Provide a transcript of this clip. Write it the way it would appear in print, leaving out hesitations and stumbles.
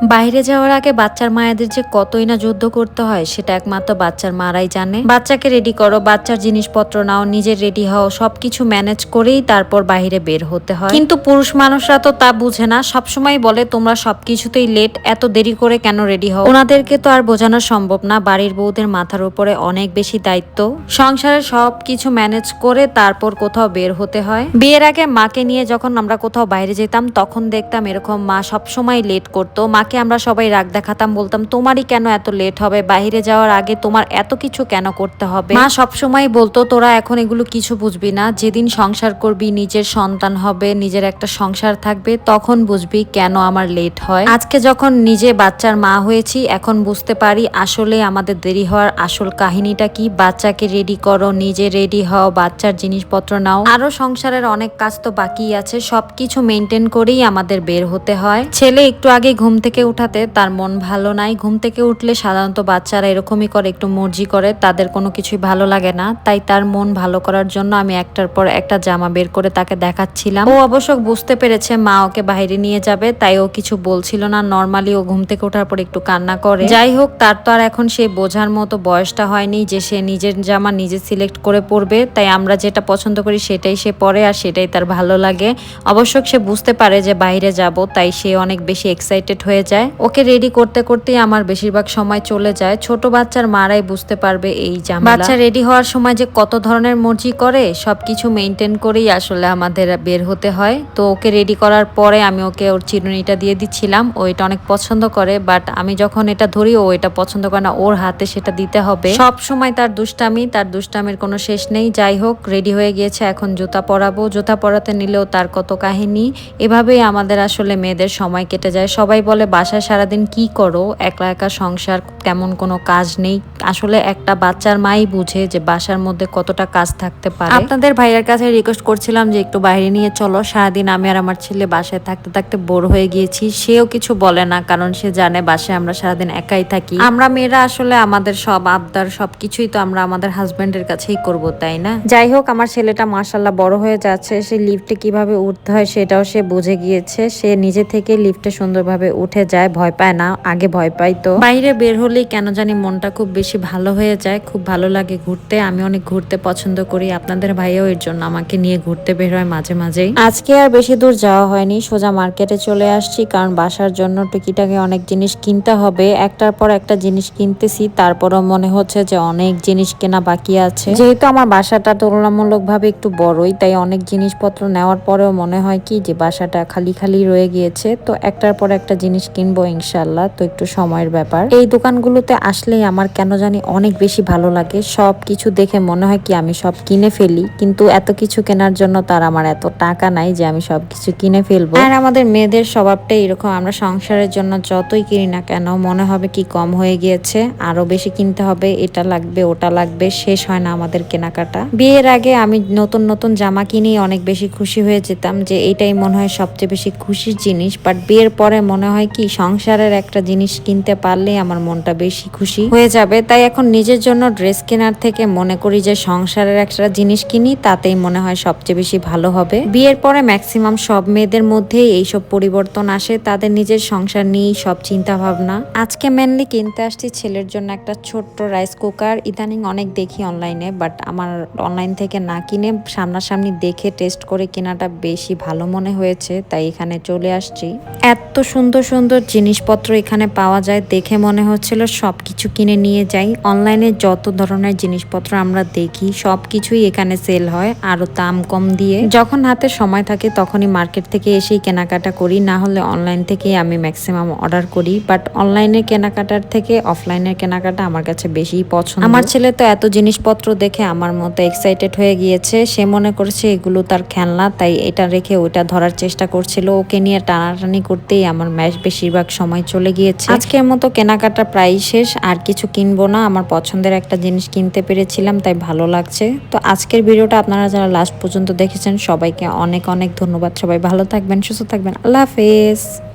বাইরে যাওয়ার আগে বাচ্চার মায়েদের যে কতই না যুদ্ধ করতে হয় সেটা একমাত্র বাচ্চার মারাই জানে। বাচ্চাকে রেডি করো, বাচ্চার জিনিসপত্র নাও, নিজের রেডি হও, সবকিছু ম্যানেজ করেই তারপর বাইরে বের হতে হয়। কিন্তু পুরুষ মানুষরা তো তা বুঝে না, সবসময় বলে তোমরা সবকিছুতেই লেট, এত দেরি করে কেন রেডি হও। ওনাদেরকে তো আর বোঝানো সম্ভব না, বাড়ির বউদের মাথার উপরে অনেক বেশি দায়িত্ব, সংসারের সবকিছু ম্যানেজ করে তারপর কোথাও বের হতে হয়। বিয়ের আগে মাকে নিয়ে যখন আমরা কোথাও বাইরে যেতাম তখন দেখতাম এরকম মা সবসময় লেট করতো। মাকে আমরা সবাই রাগ দেখাতাম, বলতাম তোমারই কেন এত লেট হবে, বাইরে যাওয়ার আগে তোমার এত কিছু কেন করতে হবে। মা সবসময় বলতো তোরা এখন এগুলো কিছু বুঝবি না, যেদিন সংসার করবি, নিজের সন্তান হবে, নিজের একটা সংসার থাকবে, তখন বুঝবি কেন আমার লেট হয়। আজকে যখন নিজে বাচ্চার মা হয়েছি এখন বুঝতে পারি আসলে আমাদের দেরি হওয়ার আসল কাহিনীটা কি। বাচ্চাকে রেডি করো, নিজে রেডি হও, বাচ্চার জিনিসপত্র নাও, আরো সংসারের অনেক কাজ তো বাকি আছে, সবকিছু মেনটেন করেই আমাদের বের হতে হয়। ছেলে একটু আগে ঘুম থেকে উঠাতে তার মন ভালো নাই। ঘুম থেকে উঠলে সাধারণত বাচ্চারা এরকমই করে, একটু মর্জি করে, তাদের কোনো কিছুই ভালো লাগে না। তাই তার মন ভালো করার জন্য আমি একটার পর একটা জামা বের করে তাকে দেখাচ্ছিলাম। ও অবশ্য বুঝতে পেরেছে মা ওকে বাইরে নিয়ে যাবে, তাই ও কিছু বলছিল না। নর্মালি ও ঘুম থেকে ওঠার পর একটু কান্না করে। যাই হোক, তার তো আর এখন সে বোঝার মতো বয়সটা হয়নি যে সে নিজের জামা নিজে সিলেক্ট করে পরবে। তাই আমরা যেটা পছন্দ করি সেটাই সে পরে, আর সেটাই তার ভালো লাগে। অবশ্য সে বুঝতে পারে যে বাইরে যাব, তাই সে অনেক বেশি এক্সাইটেড হয়ে যায়। ওকে রেডি করতে করতেই আমার বেশিরভাগ সময় চলে যায়। ছোট বাচ্চার মারাই বুঝতে পারবে এই ঝামেলা। বাচ্চা রেডি হওয়ার সময় যে কত ধরনের মর্জি করে, সবকিছু মেনটেন করেই আসলে আমাদের বের হতে হয়। তো ওকে রেডি করার পরে আমি ওকে ওর চিরুনিটা দিয়ে দিচ্ছিলাম। ও এটা অনেক পছন্দ করে, বাট আমি যখন এটা ধরি ও এটা পছন্দ করে না, ওর হাতে সেটা দিতে হবে। সব সময় তার দুষ্টামি, তার দুষ্টামির কোনো শেষ নেই। যাই হোক, রেডি হয়ে গিয়েছে, এখন জুতা পরাবো। জুতা পরাতে নিলেও তার কত কাহিনী। এভাবেই আমাদের আসলে মেয়েদের সময় কেটে যায়। সবাই বলে বাসায় সারাদিন কি করো, একলা একা সংসার, তেমন কোনো কাজ নেই। আসলে একটা বাচ্চার মাই বুঝে যে বাসার মধ্যে কতটা কাজ থাকতে পারে। আপনাদের ভাইয়ের কাছে রিকোয়েস্ট করছিলাম যে একটু বাইরে নিয়ে চলো। সারাদিন আমি আর আমার ছেলে বাসায় থাকতে থাকতে বোর হয়ে গিয়েছি। সেও কিছু বলে না, কারণ সে জানে বাসায় আমরা সারাদিন একাই থাকি। আমরা মেয়েরা আসলে আমাদের সব আবদার সবকিছুই তো আমরা আমাদের হাজবেন্ডের কাছেই করব, তাই না? যাই হোক, আমার ছেলেটা মাশাআল্লাহ বড় হয়ে যাচ্ছে। সে লিফটে কিভাবে উঠতে হয় সেটাও সে বুঝে গিয়েছে। সে নিজে থেকে লিফটে সুন্দরভাবে উঠে যায়, ভয় পায় না। আগে ভয় পাইতো। বাইরে বের হলেই কেন জানি মনটা খুব বেশি ভালো হয়ে যায়, খুব ভালো লাগে ঘুরতে। আমি অনেক ঘুরতে পছন্দ করি, আপনাদের ভাইও এর জন্য আমাকে নিয়ে ঘুরতে বের হয় মাঝে মাঝেই। আজকে আর বেশি দূর যাওয়া হয়নি, সোজা মার্কেটে চলে আসছি, কারণ বাসার জন্য টুকিটাকি অনেক জিনিস কিনতে হবে। একটার পর একটা জিনিস কিনতেছি, তারপরও মনে হচ্ছে যে অনেক জিনিস কেনা বাকি আছে। যেহেতু আমার বাসাটা তুলনামূলকভাবে একটু বড়ই, তাই অনেক জিনিসপত্র নেওয়ার পরেও মনে হয় কি যে বাসাটা খালি খালি রয়ে গিয়েছে। তো একটার পর একটা জিনিস কিনবো ইনশাল্লাহ, তো একটু সময়ের ব্যাপার। এই দোকানগুলোতে আসলেই আমার কেন জানি অনেক বেশি ভালো লাগে। সব কিছু দেখে মনে হয় কি আমি সব কিনে ফেলি, কিন্তু এত কিছু কেনার জন্য তার আমার এত টাকা নাই যে আমি সবকিছু কিনে ফেলবো। আর আমাদের মেয়েদের স্বভাবটাই এরকম, আমরা সংসারের জন্য যতই কিনি না কেন মনে হবে কি কম হয়ে গিয়েছে, আরো বেশি কিনতে হবে, এটা লাগবে ওটা লাগবে, শেষ হয় না আমাদের কেনাকাটা। বিয়ের আগে আমি নতুন নতুন জামা কিনেই অনেক বেশি খুশি হয়ে যেতাম, যে এটাই মনে হয় সবচেয়ে বেশি খুশির জিনিস। বাট বিয়ের পরে মনে হয় কি সংসারের একটা জিনিস কিনতে পারলেই আমার মনটা বেশি খুশি হয়ে যাবে। তাই এখন নিজের জন্য ড্রেস কেনার থেকে মনে করি যে সংসারের একটা জিনিস কিনি, তাতেই মনে হয় সবচেয়ে বেশি ভালো হবে। বিয়ের পরে ম্যাক্সিমাম সব মেয়েদের মধ্যেই এইসব পরিবর্তন আসে, তাদের নিজের সংসার নিয়েই সব চিন্তা ভাবনা। আজকে মেনলি কিনতে আসছি ছেলের জন্য একটা ছোট্ট রাইস কুকার। ইদানিং অনেক দেখি অনলাইনে, বাট আমার অনলাইন থেকে না কিনে সামনাসামনি দেখে টেস্ট করে কেনাটা বেশি ভালো মনে হয়েছে, তাই এখানে চলে আসছি। এত সুন্দর সুন্দর জিনিসপত্র এখানে পাওয়া যায়, দেখে মনে হচ্ছিল সবকিছু কিনে নিয়ে যাই। অনলাইনে যত ধরনের জিনিসপত্র আমরা দেখি সবকিছুই এখানে সেল হয় আরো দাম কম দিয়ে। যখন হাতে সময় থাকে তখনই মার্কেট থেকে এসেই কেনাকাটা করি, না হলে অনলাইন থেকেই আমি ম্যাক্সিমাম অর্ডার করি। বাট অনলাইনে কেনাকাটার থেকে অফলাইনের কেনাকাটা আমার কাছে বেশি পছন্দ। আমার ছেলে তো এত জিনিসপত্র দেখে আমার মতো এক্সাইটেড হয়ে গিয়েছে, সে মনে করেছে এগুলো তার খেলনা, তাই এটা রেখে ওইটা ধরার চেষ্টা করছিল। ওকে নিয়ে টানাটানি করতেই আমার বেশিরভাগ সময় চলে গিয়েছে। আজকের মতো কেনাকাটা প্রায় শেষ, আর কিছু কিনবো না। আমার পছন্দের একটা জিনিস কিনতে পেরেছিলাম, তাই ভালো লাগছে। তো আজকের ভিডিওটা আপনারা যারা লাস্ট পর্যন্ত দেখেছেন সবাইকে অনেক অনেক ধন্যবাদ। সবাই ভালো থাকবেন, সুস্থ থাকবেন, আল্লাহ হাফেজ।